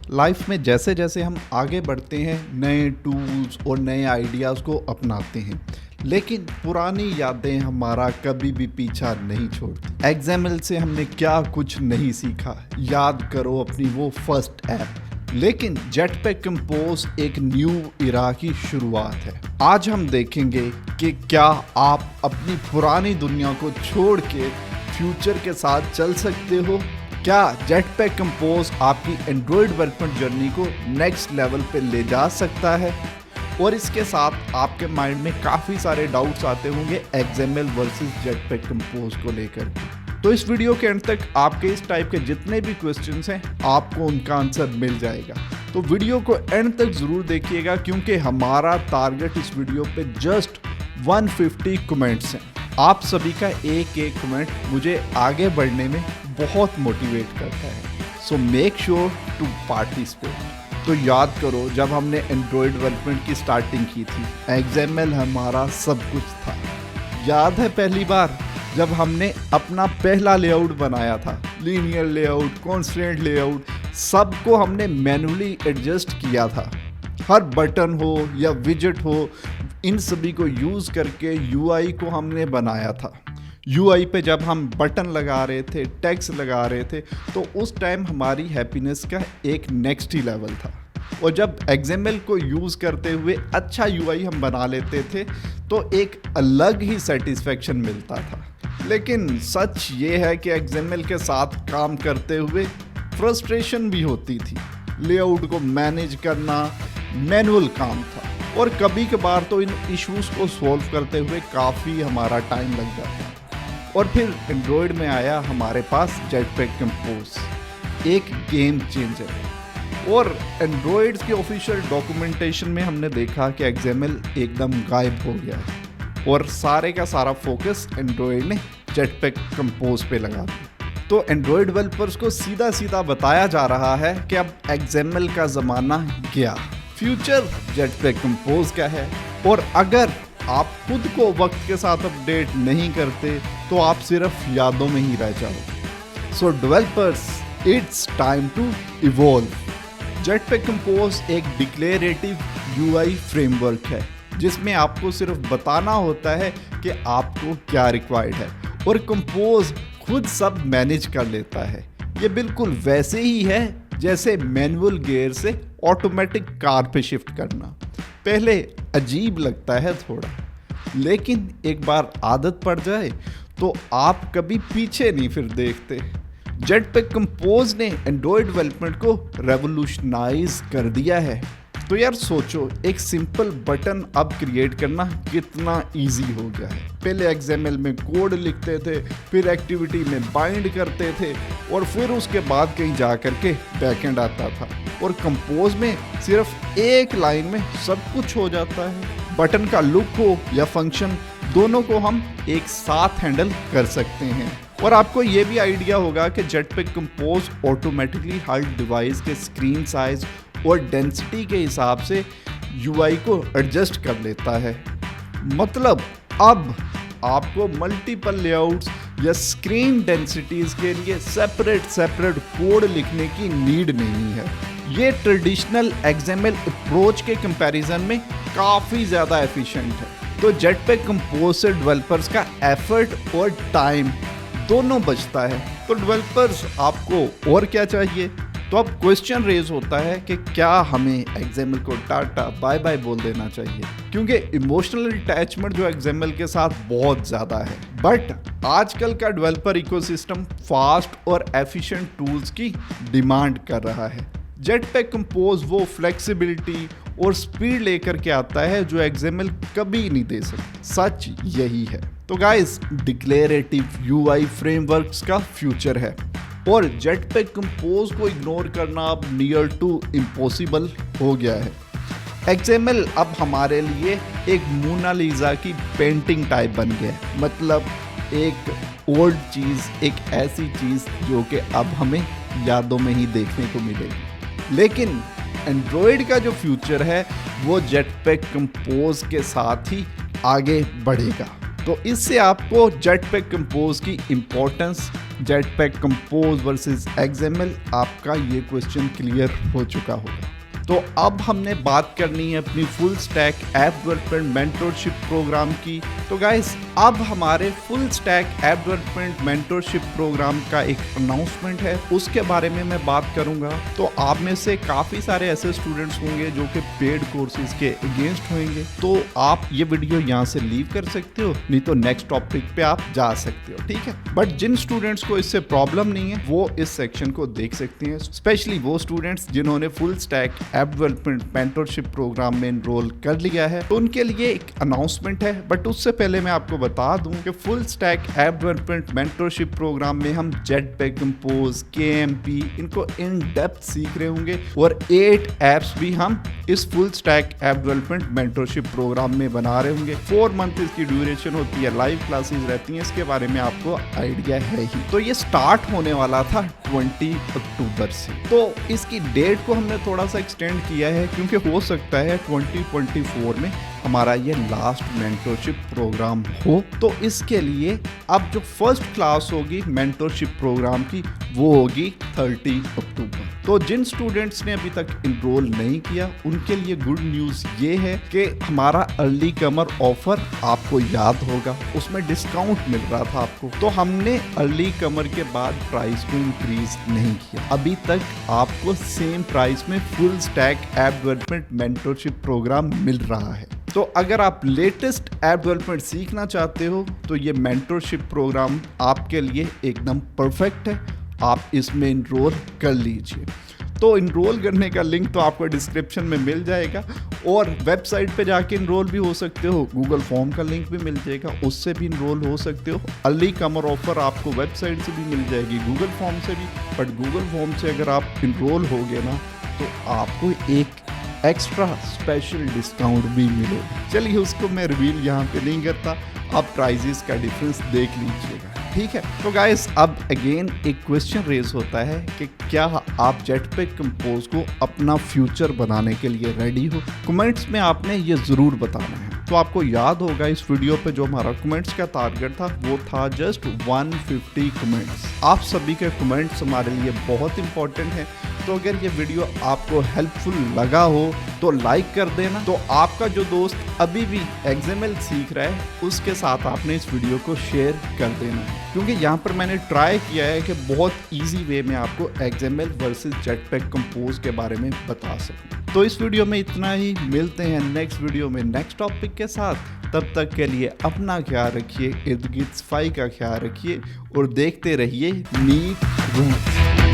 Life में जैसे जैसे हम आगे बढ़ते हैं नए टूल्स और नए आइडियाज़ को अपनाते हैं, लेकिन पुरानी यादें हमारा कभी भी पीछा नहीं छोड़ती। एक्सएमएल से हमने क्या कुछ नहीं सीखा, याद करो अपनी वो फर्स्ट ऐप। लेकिन जेटपैक कंपोज एक न्यू इरा की शुरुआत है। आज हम देखेंगे कि क्या आप अपनी पुरानी दुनिया को छोड़ के फ्यूचर के साथ चल सकते हो। क्या जेटपैक कंपोज आपकी एंड्रॉयड डेवलपमेंट जर्नी को नेक्स्ट लेवल पे ले जा सकता है। और इसके साथ आपके माइंड में काफ़ी सारे डाउट्स आते होंगे एक्सएमएल वर्सेस जेटपैक कंपोज को लेकर। तो इस वीडियो के अंत तक आपके इस टाइप के जितने भी क्वेश्चंस हैं आपको उनका आंसर मिल जाएगा। तो वीडियो को एंड तक ज़रूर देखिएगा, क्योंकि हमारा टारगेट इस वीडियो पे जस्ट 150 कमेंट्स हैं। आप सभी का एक एक कमेंट मुझे आगे बढ़ने में बहुत मोटिवेट करता है। So make sure to participate. तो याद करो, जब हमने एंड्रॉयड डेवलपमेंट की स्टार्टिंग की थी, एक्सएमएल हमारा सब कुछ था। याद है पहली बार जब हमने अपना पहला लेआउट बनाया था, लीनियर लेआउट, कॉन्स्ट्रेंट लेआउट, सबको हमने मैन्युअली एडजस्ट किया था। हर बटन हो या विजेट हो, इन सभी को यूज़ करके यूआई को हमने बनाया था। यूआई पे जब हम बटन लगा रहे थे, टेक्स्ट लगा रहे थे, तो उस टाइम हमारी हैप्पीनेस का एक नेक्स्ट ही लेवल था। और जब एक्सएमएल को यूज़ करते हुए अच्छा यूआई हम बना लेते थे तो एक अलग ही सेटिस्फेक्शन मिलता था। लेकिन सच ये है कि एक्सएमएल के साथ काम करते हुए फ्रस्ट्रेशन भी होती थी। लेआउट को मैनेज करना मैनुअल काम था, और कभी कभार तो इन इश्यूज़ को सॉल्व करते हुए काफ़ी हमारा टाइम लग जाता। और फिर एंड्रॉयड में आया हमारे पास जेटपैक कंपोज, एक गेम चेंजर। और एंड्रॉयड के ऑफिशियल डॉक्यूमेंटेशन में हमने देखा कि एक्सएमएल एकदम गायब हो गया है, और सारे का सारा फोकस एंड्रॉयड ने जेटपैक कंपोज पे लगा दिया। तो एंड्रॉयड डेवलपर्स को सीधा सीधा बताया जा रहा है कि अब एक्सएमएल का ज़माना गया, फ्यूचर जेटपैक कंपोज का है। और अगर आप खुद को वक्त के साथ अपडेट नहीं करते तो आप सिर्फ यादों में ही रह जाओगे। So developers, it's time to evolve. Jetpack Compose एक डिक्लेरेटिव यूआई फ्रेमवर्क है, जिसमें आपको सिर्फ बताना होता है कि आपको क्या रिक्वायर्ड है, और कंपोज खुद सब मैनेज कर लेता है। ये बिल्कुल वैसे ही है जैसे मैनुअल गियर से ऑटोमेटिक कार पे शिफ्ट करना। पहले अजीब लगता है थोड़ा, लेकिन एक बार आदत पड़ जाए तो आप कभी पीछे नहीं फिर देखते। जेटपैक कंपोज ने एंड्रॉयड डेवलपमेंट को रेवोल्यूशनाइज कर दिया है। तो यार सोचो, एक सिंपल बटन अब क्रिएट करना कितना इजी हो गया है। पहले एक्सएमएल में कोड लिखते थे, फिर एक्टिविटी में बाइंड करते थे, और फिर उसके बाद कहीं जा करके बैकएंड आता था। और कंपोज में सिर्फ एक लाइन में सब कुछ हो जाता है। बटन का लुक हो या फंक्शन, दोनों को हम एक साथ हैंडल कर सकते हैं। और आपको ये भी आइडिया होगा कि जेटपैक कंपोज ऑटोमेटिकली हर डिवाइस के स्क्रीन साइज और डेंसिटी के हिसाब से यूआई को एडजस्ट कर लेता है। मतलब अब आपको मल्टीपल लेआउट्स या स्क्रीन डेंसिटीज के लिए सेपरेट कोड लिखने की नीड नहीं है। ये ट्रेडिशनल एक्सएमएल अप्रोच के कंपैरिजन में काफ़ी ज़्यादा एफिशिएंट है। तो जेटपैक कंपोज से डेवलपर्स का एफर्ट और टाइम दोनों बचता है। तो डेवलपर्स, आपको और क्या चाहिए? तो अब क्वेश्चन रेज होता है कि क्या हमें एक्सएमएल को टाटा बाय बाय बोल देना चाहिए, क्योंकि इमोशनल अटैचमेंट जो एक्सएमएल के साथ बहुत ज़्यादा है। बट आजकल का डेवलपर इकोसिस्टम फास्ट और एफिशिएंट टूल्स की डिमांड कर रहा है। जेटपैक कंपोज वो फ्लेक्सिबिलिटी और स्पीड लेकर के आता है जो एक्सएमएल कभी नहीं दे सकता। सच यही है। तो गाइस, डिक्लेरेटिव यूआई फ्रेमवर्क्स का फ्यूचर है, और जेटपैक कंपोज को इग्नोर करना अब नियर टू इम्पॉसिबल हो गया है। एक्सएमएल अब हमारे लिए एक मोनालिसा की पेंटिंग टाइप बन गया है। मतलब एक ओल्ड चीज़, एक ऐसी चीज़ जो कि अब हमें यादों में ही देखने को मिलेगी। लेकिन एंड्रॉयड का जो फ्यूचर है वो जेटपैक कंपोज के साथ ही आगे बढ़ेगा। तो इससे आपको जेटपैक कंपोज की importance jetpack compose versus XML, आपका ये क्वेश्चन क्लियर हो चुका होगा। तो अब हमने बात करनी है अपनी full stack app development mentorship program की। तो गाइस, अब हमारे full stack app development mentorship program का एक अनाउंसमेंट है, उसके बारे में मैं बात करूंगा। तो आप में से काफ़ी सारे ऐसे स्टूडेंट्स होंगे जो कि पेड कोर्सेज के अगेंस्ट होंगे, तो आप ये वीडियो यहाँ से लीव कर सकते हो, नहीं तो नेक्स्ट टॉपिक पे आप जा सकते हो, ठीक है। बट जिन स्टूडेंट्स को इससे प्रॉब्लम नहीं है वो इस सेक्शन को देख सकते हैं, स्पेशली वो स्टूडेंट्स जिन्होंने full stack app development mentorship program में एनरोल कर लिया है। तो उनके लिए एक अनाउंसमेंट है, बट उससे पहले मैं आपको बता दूं कि full stack app development mentorship program में हम जेटपैक कंपोज, KMP इनको इन डेप्थ सीख रहे होंगे और 8 एप्स भी हम इस full stack app development mentorship program में बना रहे होंगे। 4 मंथ इसकी ड्यूरेशन होती है, लाइव क्लासेस रहती हैं, इसके बारे में आपको आइडिया है ही। तो ये स्टार्ट होने वाला था 20 अक्टूबर से, तो इसकी डेट को हमने थोड़ा सा एक्सटेंड किया है क्योंकि हो सकता है 2024 में हमारा ये लास्ट मेंटरशिप प्रोग्राम हो। तो इसके लिए अब जो फर्स्ट क्लास होगी मेंटरशिप प्रोग्राम की वो होगी 30 अक्टूबर। तो जिन स्टूडेंट्स ने अभी तक इनरोल नहीं किया उनके लिए गुड न्यूज़ ये है कि हमारा अर्ली कमर ऑफर आपको याद होगा, उसमें डिस्काउंट मिल रहा था आपको। तो हमने अर्ली कमर के बाद प्राइस को इंक्रीज नहीं किया, अभी तक आपको सेम प्राइस में full stack app development mentorship program मिल रहा है। तो अगर आप लेटेस्ट ऐप डेवलपमेंट सीखना चाहते हो तो ये मेंटरशिप प्रोग्राम आपके लिए एकदम परफेक्ट है, आप इसमें इनरोल कर लीजिए। तो इनरोल करने का लिंक तो आपको डिस्क्रिप्शन में मिल जाएगा और वेबसाइट पे जाके इनरोल भी हो सकते हो, गूगल फॉर्म का लिंक भी मिल जाएगा, उससे भी इनरोल हो सकते हो। अर्ली कमर ऑफर आपको वेबसाइट से भी मिल जाएगी, गूगल फॉर्म से भी, बट गूगल फॉर्म से अगर आप इनरोल होगे ना तो आपको एक एक्स्ट्रा स्पेशल डिस्काउंट भी मिलेगा। चलिए उसको मैं रिवील यहाँ पे नहीं करता, आप प्राइजेस का डिफरेंस देख लीजिएगा, ठीक है। तो गाइस, अब अगेन एक क्वेश्चन रेज होता है कि क्या आप जेटपैक कंपोज को अपना फ्यूचर बनाने के लिए रेडी हो? कमेंट्स में आपने ये ज़रूर बताना है। तो आपको याद होगा इस वीडियो पे जो हमारा कमेंट्स का टारगेट था वो था जस्ट 150 कमेंट्स। आप सभी के कमेंट्स हमारे लिए बहुत इंपॉर्टेंट है, तो अगर ये वीडियो आपको हेल्पफुल लगा हो तो लाइक कर देना। तो आपका जो दोस्त अभी भी XML सीख रहा है उसके साथ आपने इस वीडियो को शेयर कर देना है, क्योंकि यहाँ पर मैंने ट्राई किया है कि बहुत ईजी वे में आपको XML वर्सेस जेटपैक कंपोज के बारे में बता सकूँ। तो इस वीडियो में इतना ही, मिलते हैं नेक्स्ट वीडियो में नेक्स्ट टॉपिक के साथ। तब तक के लिए अपना ख्याल रखिए, इर्द गिर्द सफाई का ख्याल रखिए और देखते रहिए नीट रूट्स।